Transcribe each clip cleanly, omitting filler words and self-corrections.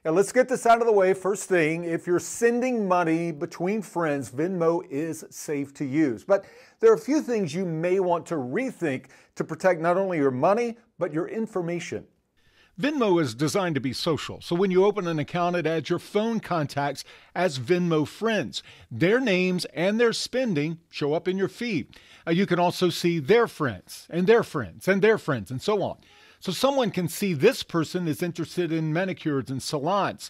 Now let's get this out of the way. First thing, if you're sending money between friends, Venmo is safe to use. But there are a few things you may want to rethink to protect not only your money, but your information. Venmo is designed to be social, so when you open an account, it adds your phone contacts as Venmo friends. Their names and their spending show up in your feed. You can also see their friends and their friends and their friends and so on. So someone can see this person is interested in manicures and salons.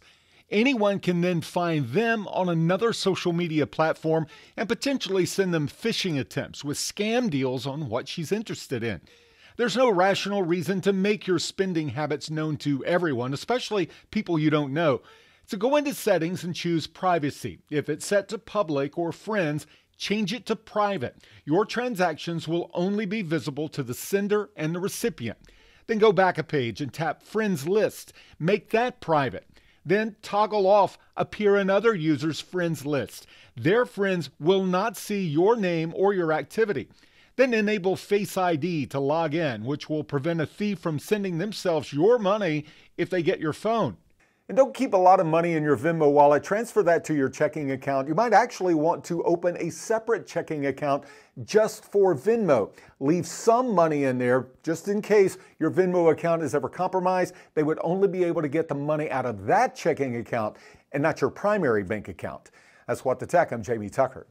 Anyone can then find them on another social media platform and potentially send them phishing attempts with scam deals on what she's interested in. There's no rational reason to make your spending habits known to everyone, especially people you don't know. So go into settings and choose privacy. If it's set to public or friends, change it to private. Your transactions will only be visible to the sender and the recipient. Then go back a page and tap Friends List. Make that private. Then toggle off Appear in Other Users' Friends List. Their friends will not see your name or your activity. Then enable Face ID to log in, which will prevent a thief from sending themselves your money if they get your phone. And don't keep a lot of money in your Venmo wallet. Transfer that to your checking account. You might actually want to open a separate checking account just for Venmo. Leave some money in there just in case your Venmo account is ever compromised. They would only be able to get the money out of that checking account and not your primary bank account. That's What the Tech. I'm Jamey Tucker.